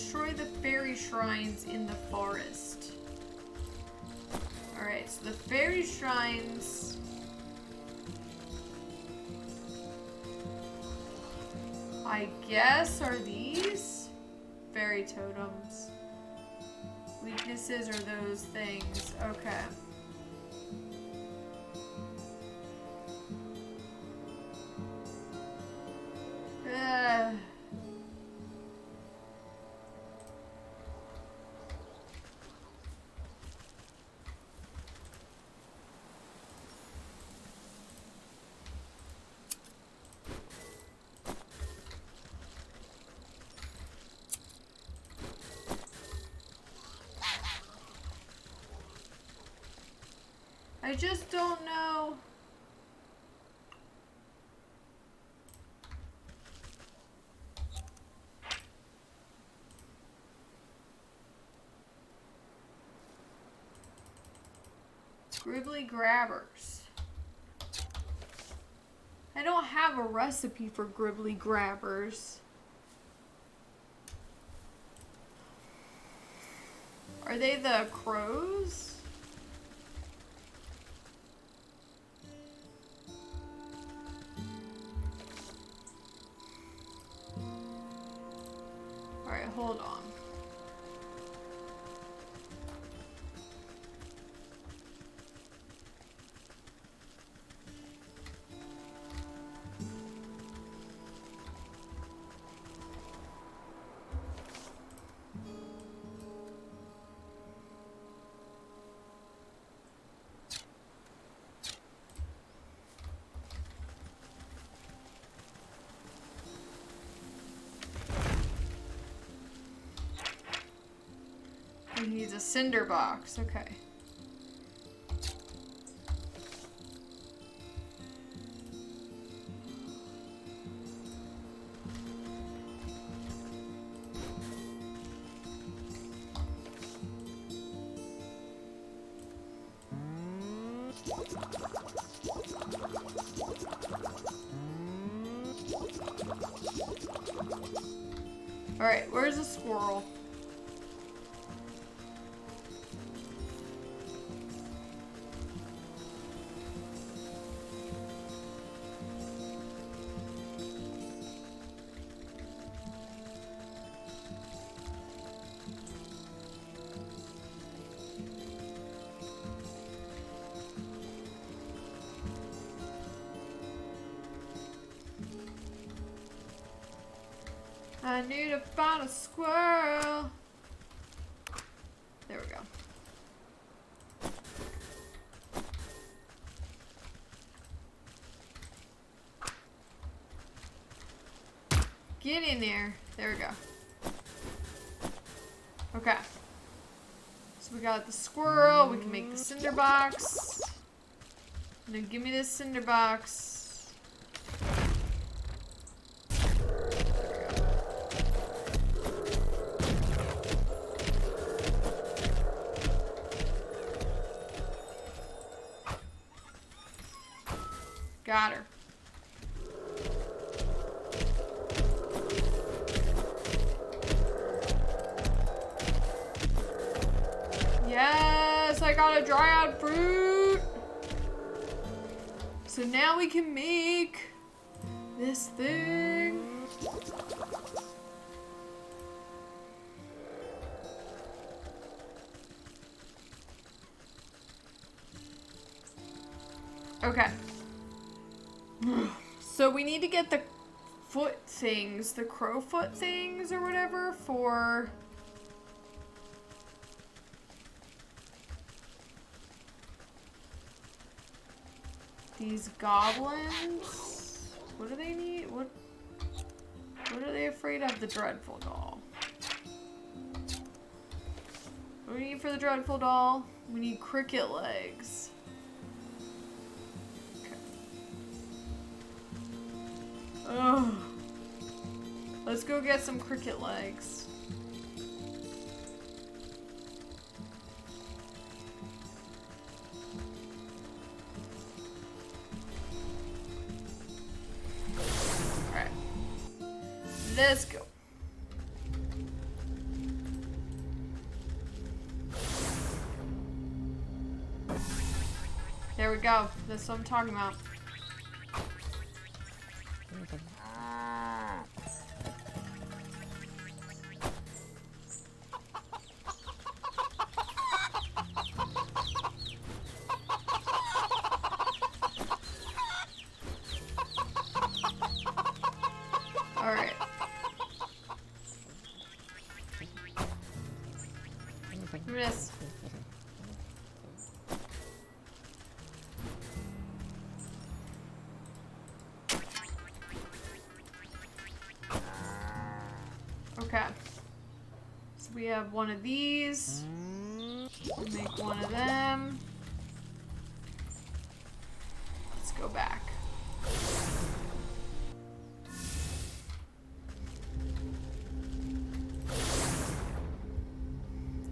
destroy the fairy shrines in the forest. Alright, so the fairy shrines... I guess are these? Fairy totems. Weaknesses are those things. Okay. I just don't know. Gribbly grabbers. I don't have a recipe for gribbly grabbers. Are they the crows? Alright, hold on. He needs a cinder box. Okay. All right, where's the squirrel? I need to find a squirrel. There we go. Get in there. There we go. Okay. So we got the squirrel. We can make the cinder box. Now give me this cinder box. Got her. Yes, I got a dry out fruit. So now we can make this thing. Okay. So we need to get the foot things, the crow foot things or whatever for these goblins. What do they need? What are they afraid of? The dreadful doll. What do we need for the dreadful doll? We need cricket legs. Oh, let's go get some cricket legs. Alright. Let's go. go. That's what I'm talking about. Alright. Miss. Okay. So we have one of these. We'll make one of them. Let's go back.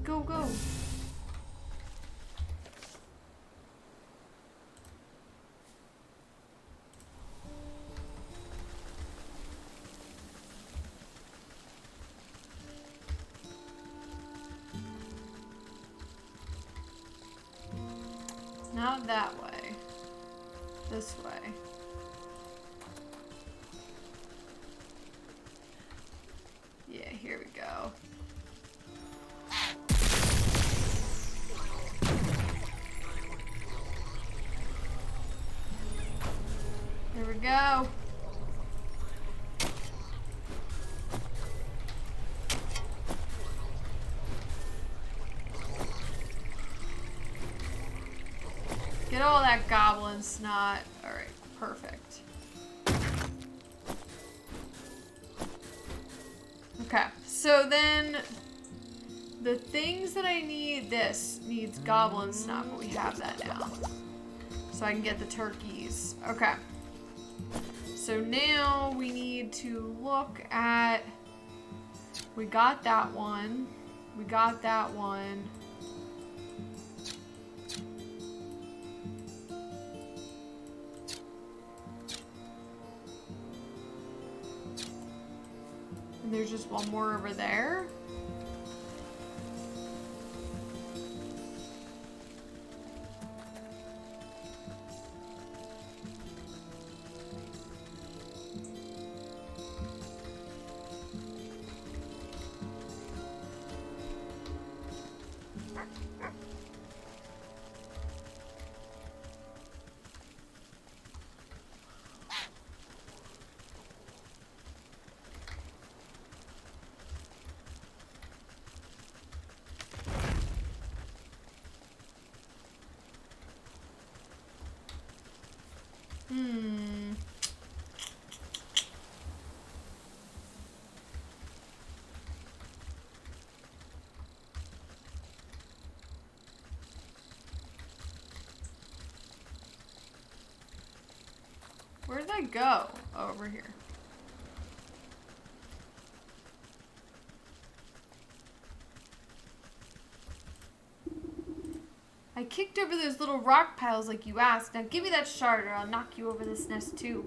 Go, go. Not that way. This way. Yeah, here we go. Here we go. Get all that goblin snot. Alright, perfect. Okay, so then the things that I need, this needs goblin snot, but we have that now. So I can get the turkeys. Okay. So now we need to look at, we got that one. We got that one. And there's just one more over there. Where did I go? Oh, over here. I kicked over those little rock piles like you asked. Now give me that shard or I'll knock you over this nest too.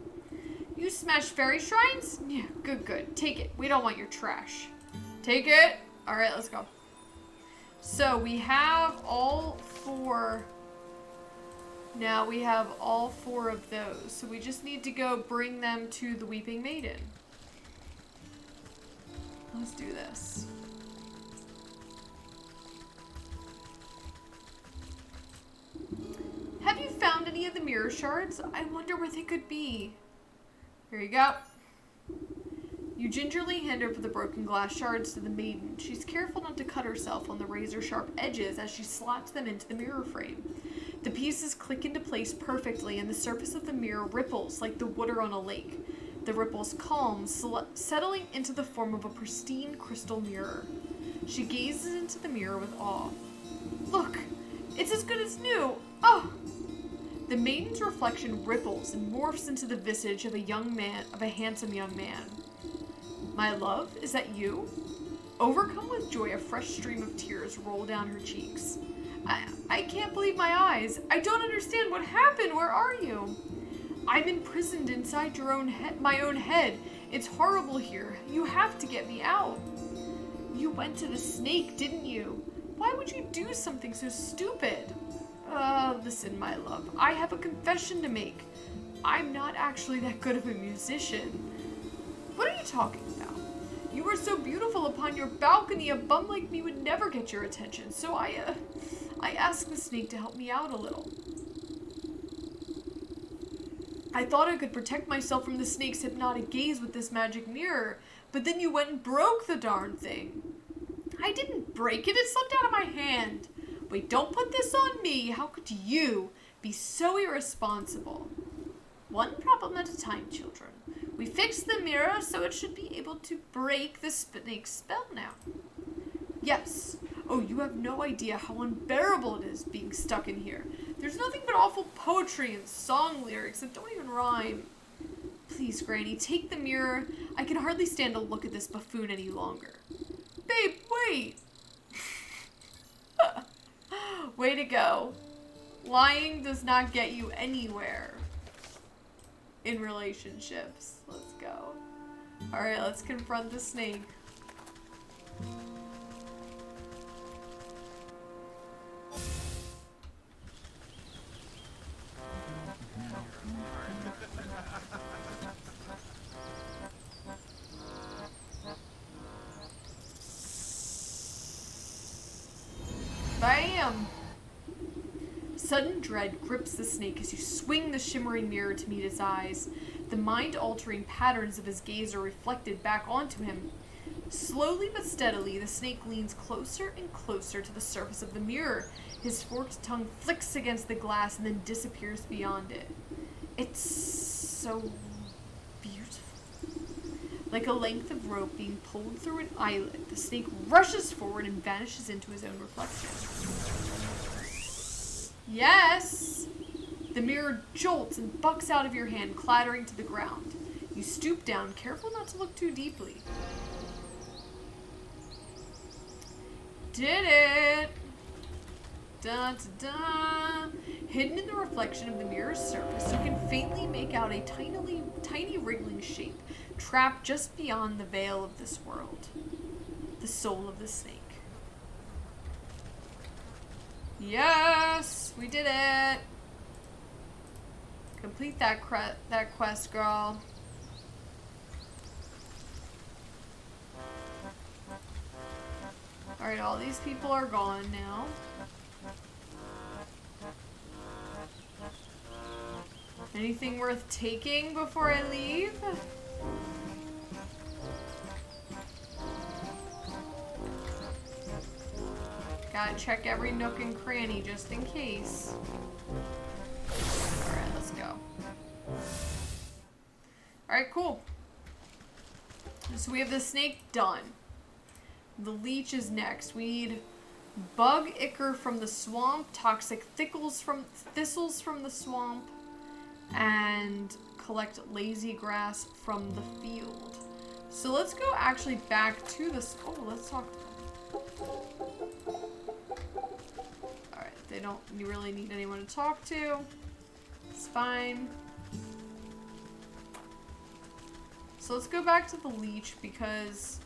You smash fairy shrines? Yeah, good, good. Take it. We don't want your trash. Take it. All right, let's go. So we have all four. Now we have all four of those. So we just need to go bring them to the Weeping Maiden. Let's do this. Have you found any of the mirror shards? I wonder where they could be. Here you go. You gingerly hand over the broken glass shards to the maiden. She's careful not to cut herself on the razor-sharp edges as she slots them into the mirror frame. The pieces click into place perfectly, and the surface of the mirror ripples like the water on a lake. The ripples calm, settling into the form of a pristine crystal mirror. She gazes into the mirror with awe. Look! It's as good as new! Oh! The maiden's reflection ripples and morphs into the visage of a handsome young man. My love, is that you? Overcome with joy, a fresh stream of tears roll down her cheeks. I can't believe my eyes. I don't understand what happened. Where are you? I'm imprisoned inside my own head. It's horrible here. You have to get me out. You went to the snake, didn't you? Why would you do something so stupid? Listen, my love, I have a confession to make. I'm not actually that good of a musician. What are you talking about? You were so beautiful upon your balcony, a bum like me would never get your attention, so I asked the snake to help me out a little. I thought I could protect myself from the snake's hypnotic gaze with this magic mirror, but then you went and broke the darn thing. I didn't break it, it slipped out of my hand. Wait, don't put this on me. How could you be so irresponsible? One problem at a time, children. We fixed the mirror so it should be able to break the snake's spell now. Yes. Oh, you have no idea how unbearable it is being stuck in here. There's nothing but awful poetry and song lyrics that don't even rhyme. Please, Granny, take the mirror. I can hardly stand to look at this buffoon any longer. Babe, wait. Way to go. Lying does not get you anywhere in relationships. Let's go. Alright, let's confront the snake. Bam! Sudden dread grips the snake as you swing the shimmering mirror to meet his eyes. The mind-altering patterns of his gaze are reflected back onto him. Slowly but steadily, the snake leans closer and closer to the surface of the mirror. His forked tongue flicks against the glass and then disappears beyond it. It's so beautiful. Like a length of rope being pulled through an eyelet, the snake rushes forward and vanishes into his own reflection. Yes! The mirror jolts and bucks out of your hand, clattering to the ground. You stoop down, careful not to look too deeply. Did it! Dun, dun, dun. Hidden in the reflection of the mirror's surface, you can faintly make out a tiny wriggling shape, trapped just beyond the veil of this world. The soul of the snake. Yes! We did it! Complete that quest, girl. Alright, all these people are gone now. Anything worth taking before I leave? Gotta check every nook and cranny just in case. Alright, let's go. Alright, cool. So we have the snake done. The leech is next. We need bug ichor from the swamp, toxic thistles from the swamp, and collect lazy grass from the field. So let's go actually back to this. Oh, let's talk to them. Alright, they don't really need anyone to talk to. It's fine. So let's go back to the leech because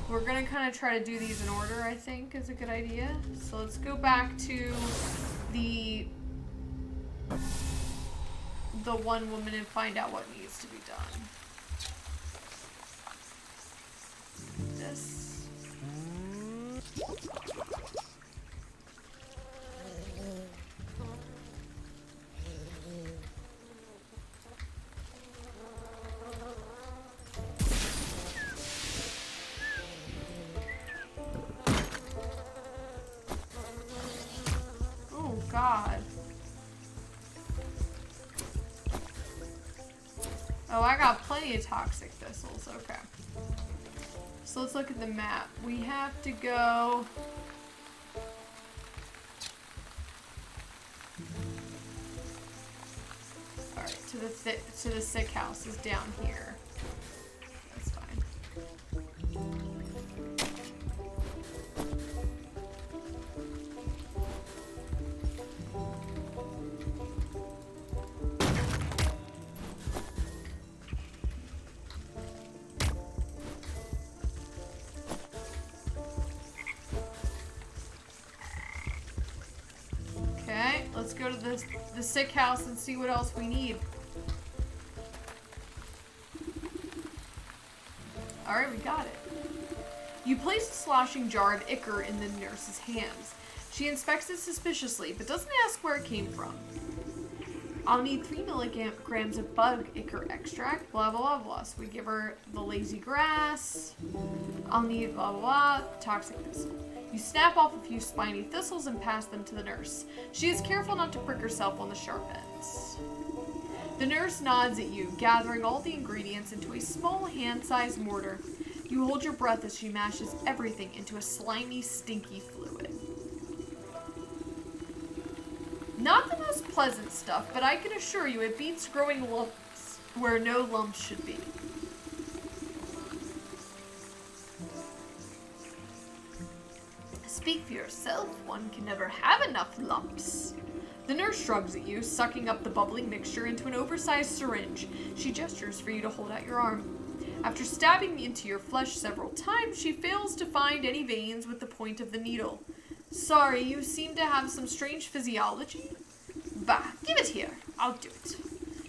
we're gonna kind of try to do these in order, I think, is a good idea. So let's go back to the one woman and find out what needs to be done. This. Oh, God. Oh, I got plenty of toxic thistles. Okay. So let's look at the map. We have to go... Alright, to the sick house is down here. That's fine. go to the sick house and see what else we need. Alright, we got it. You place a sloshing jar of ichor in the nurse's hands. She inspects it suspiciously, but doesn't ask where it came from. I'll need 3 milligrams of bug ichor extract, blah, blah, blah, blah. So we give her the lazy grass. I'll need blah, blah, blah, toxic thistle. You snap off a few spiny thistles and pass them to the nurse. She is careful not to prick herself on the sharp ends. The nurse nods at you, gathering all the ingredients into a small hand-sized mortar. You hold your breath as she mashes everything into a slimy, stinky fluid. Not the most pleasant stuff, but I can assure you it beats growing lumps where no lumps should be. Speak for yourself, one can never have enough lumps. The nurse shrugs at you, sucking up the bubbling mixture into an oversized syringe. She gestures for you to hold out your arm. After stabbing into your flesh several times, she fails to find any veins with the point of the needle. Sorry, you seem to have some strange physiology. Bah, give it here. I'll do it.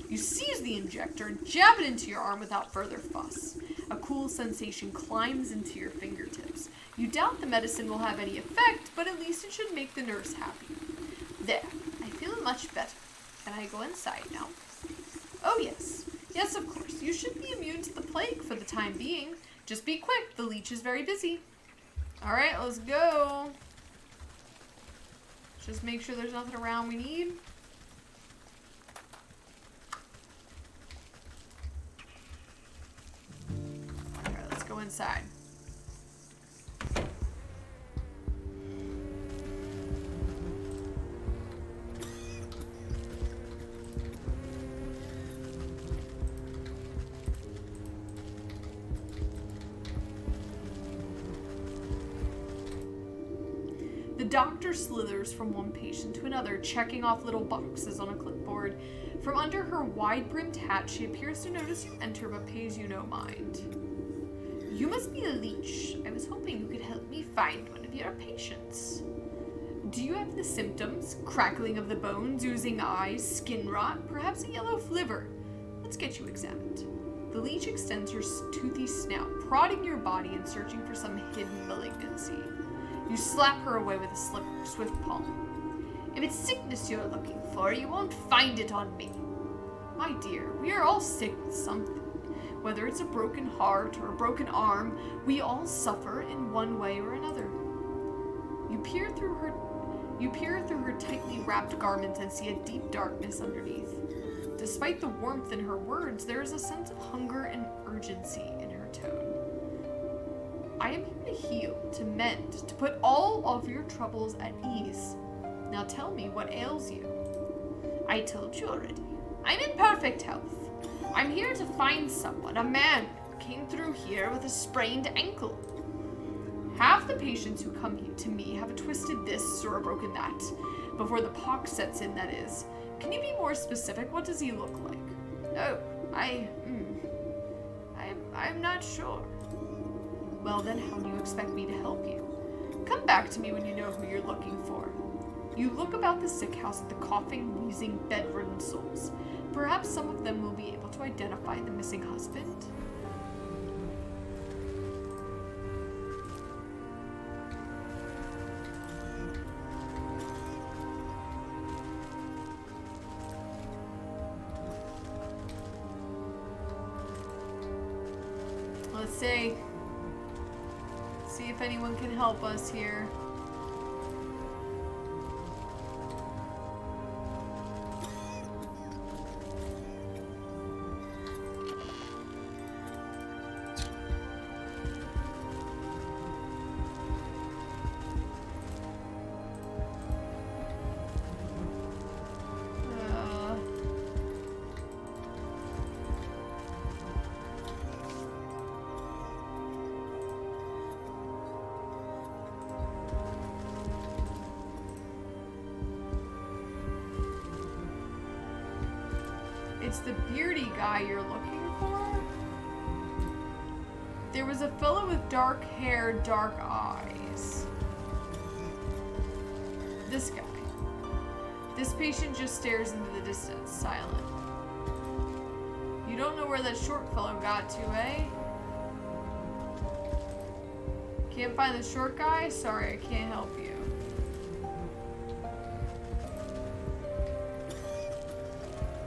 You seize the injector and jab it into your arm without further fuss. A cool sensation climbs into your fingertips. You doubt the medicine will have any effect, but at least it should make the nurse happy. There, I feel much better. Can I go inside now? Oh yes. Yes, of course. You should be immune to the plague for the time being. Just be quick, the leech is very busy. Alright, let's go. Just make sure there's nothing around we need. Alright, let's go inside. The doctor slithers from one patient to another, checking off little boxes on a clipboard. From under her wide-brimmed hat, she appears to notice you enter but pays you no mind. You must be a leech. I was hoping you could help me find one of your patients. Do you have the symptoms? Crackling of the bones, oozing eyes, skin rot, perhaps a yellow flivver? Let's get you examined. The leech extends her toothy snout, prodding your body and searching for some hidden malignancy. You slap her away with a swift palm. If it's sickness you're looking for, you won't find it on me. My dear, we are all sick with something. Whether it's a broken heart or a broken arm, we all suffer in one way or another. You peer through her tightly wrapped garments and see a deep darkness underneath. Despite the warmth in her words, there is a sense of hunger and urgency in her tone. I am here to heal, to mend, to put all of your troubles at ease. Now tell me what ails you. I told you already. I'm in perfect health. I'm here to find someone, a man who came through here with a sprained ankle. Half the patients who come to me have a twisted this or a broken that. Before the pox sets in, that is. Can you be more specific? What does he look like? Oh, I'm not sure. Well, then how do you expect me to help you? Come back to me when you know who you're looking for. You look about the sick house at the coughing, wheezing, bedridden souls. Perhaps some of them will be able to identify the missing husband. Let's see if anyone can help us here. It's the beardy guy you're looking for? There was a fellow with dark hair, dark eyes. This guy. This patient just stares into the distance, silent. You don't know where that short fellow got to, eh? Can't find the short guy? Sorry, I can't help you.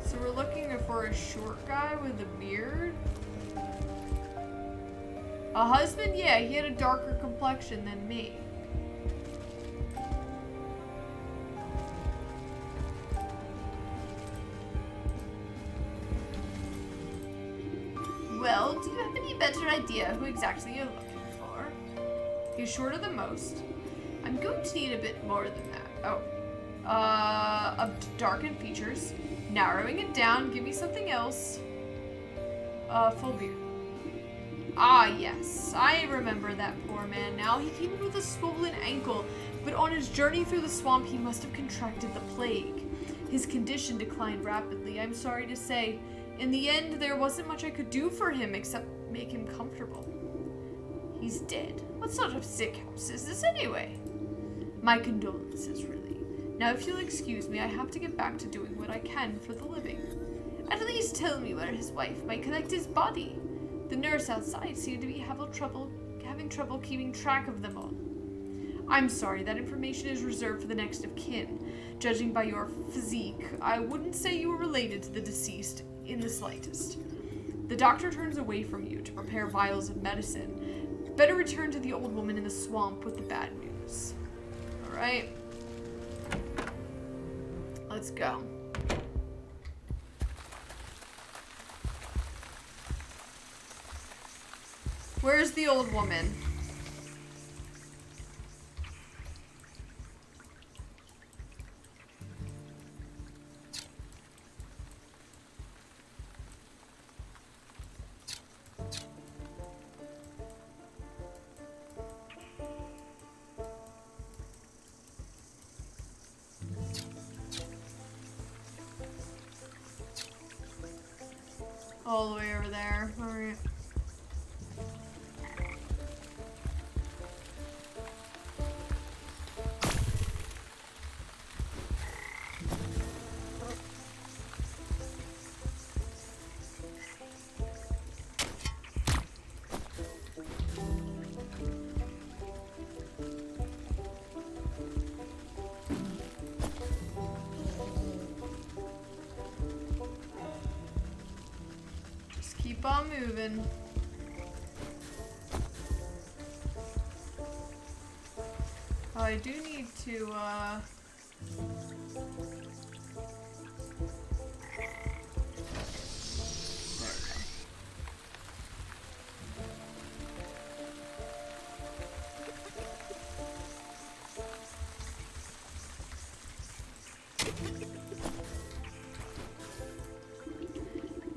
So we're looking for a short guy with a beard? A husband? Yeah, he had a darker complexion than me. Well, do you have any better idea who exactly you're looking for? He's shorter than most. I'm going to need a bit more than that. Oh. Darkened features. Narrowing it down, give me something else. Full beard. Ah, yes. I remember that poor man now. He came in with a swollen ankle, but on his journey through the swamp, he must have contracted the plague. His condition declined rapidly, I'm sorry to say. In the end, there wasn't much I could do for him except make him comfortable. He's dead. What sort of sick house is this anyway? My condolences, really. Now, if you'll excuse me, I have to get back to doing what I can for the living. At least tell me where his wife might collect his body. The nurse outside seemed to be having trouble keeping track of them all. I'm sorry, that information is reserved for the next of kin. Judging by your physique, I wouldn't say you were related to the deceased in the slightest. The doctor turns away from you to prepare vials of medicine. Better return to the old woman in the swamp with the bad news. Alright. Let's go. Where's the old woman? All the way over there. All right. Keep on moving. Oh, I do need to, There we go.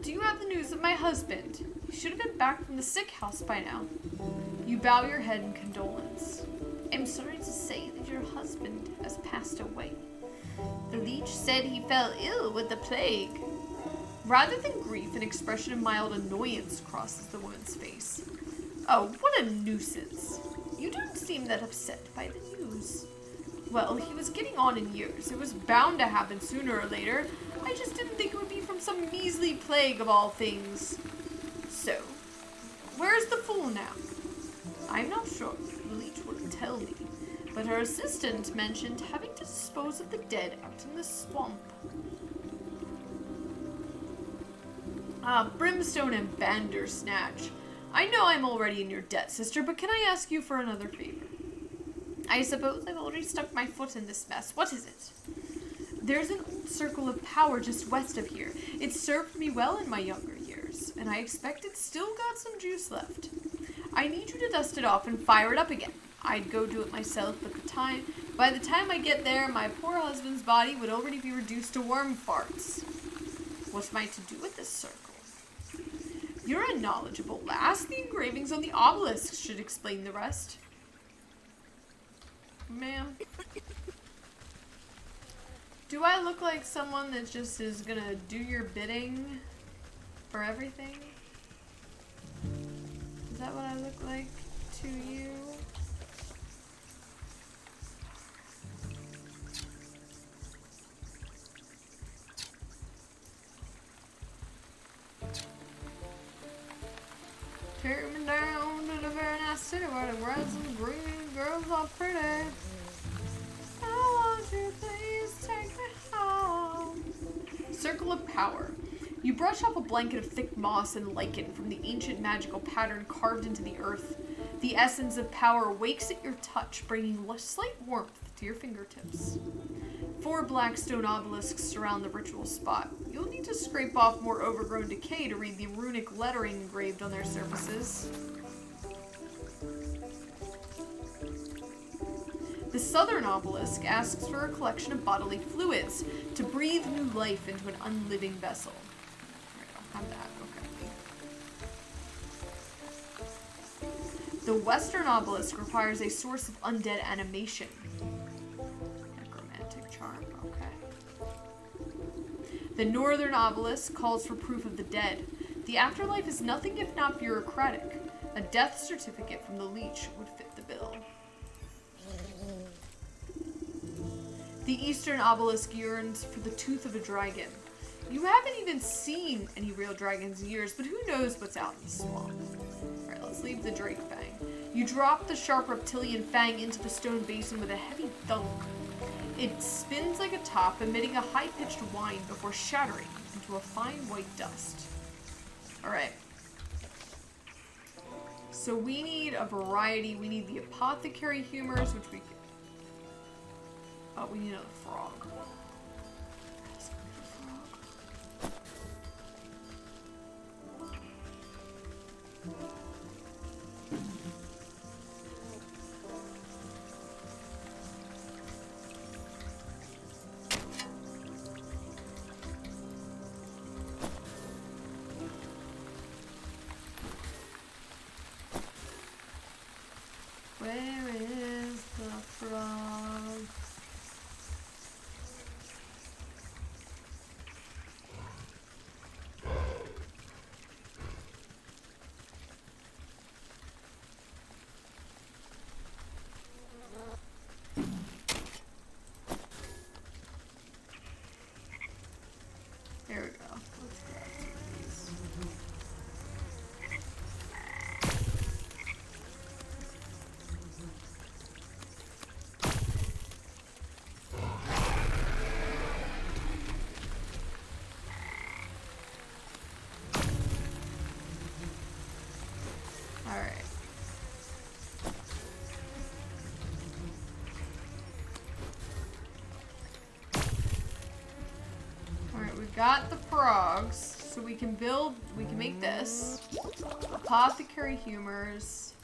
Do you have the news of my husband? He should have been back from the sick house by now. You bow your head in condolence. I'm sorry to say that your husband has passed away. The leech said he fell ill with the plague. Rather than grief, an expression of mild annoyance crosses the woman's face. Oh, what a nuisance. You don't seem that upset by the news. Well, he was getting on in years. It was bound to happen sooner or later. I just didn't think it would be from some measly plague of all things. So, where's the fool now? I'm not sure. The leech wouldn't tell me. But her assistant mentioned having to dispose of the dead out in the swamp. Brimstone and Bandersnatch. I know I'm already in your debt, sister, but can I ask you for another favor? I suppose I've already stuck my foot in this mess. What is it? There's an old circle of power just west of here. It served me well in my younger years, and I expect it's still got some juice left. I need you to dust it off and fire it up again. I'd go do it myself, but by the time I get there, my poor husband's body would already be reduced to worm farts. What am I to do with this circle? You're a knowledgeable lass. The engravings on the obelisk should explain the rest. Ma'am. Do I look like someone that just is gonna do your bidding for everything? Is that what I look like to you? wedding reds and green, girls are pretty. I want you, please take me home. Circle of Power. You brush off a blanket of thick moss and lichen from the ancient magical pattern carved into the earth. The essence of power wakes at your touch, bringing slight warmth to your fingertips. 4 black stone obelisks surround the ritual spot. You'll need to scrape off more overgrown decay to read the runic lettering engraved on their surfaces. The southern obelisk asks for a collection of bodily fluids to breathe new life into an unliving vessel. Alright, I'll have that. Okay. The western obelisk requires a source of undead animation. Necromantic charm. Okay. The northern obelisk calls for proof of the dead. The afterlife is nothing if not bureaucratic. A death certificate from the leech would fit the bill. The eastern obelisk yearns for the tooth of a dragon. You haven't even seen any real dragons in years, but who knows what's out in the swamp. Alright, let's leave the drake fang. You drop the sharp reptilian fang into the stone basin with a heavy thunk. It spins like a top, emitting a high-pitched whine before shattering into a fine white dust. Alright. So we need a variety. We need the apothecary humors, which we can... Oh, we need another frog. Where is the frog? There we go. Let's grab some of these. Alright. Alright, we've got the frogs, so we can make this. Apothecary humors.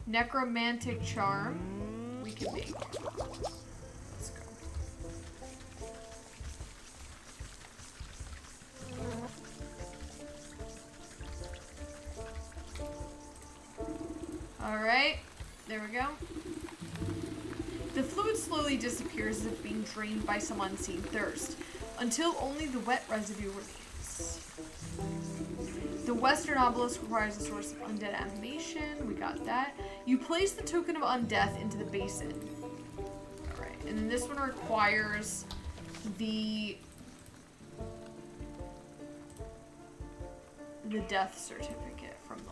Necromantic charm. We can make. Let's go. Alright, there we go. The fluid slowly disappears as if being drained by some unseen thirst, until only the wet residue remains. The western obelisk requires a source of undead animation. We got that. You place the token of undeath into the basin. Alright, and then this one requires the death certificate from the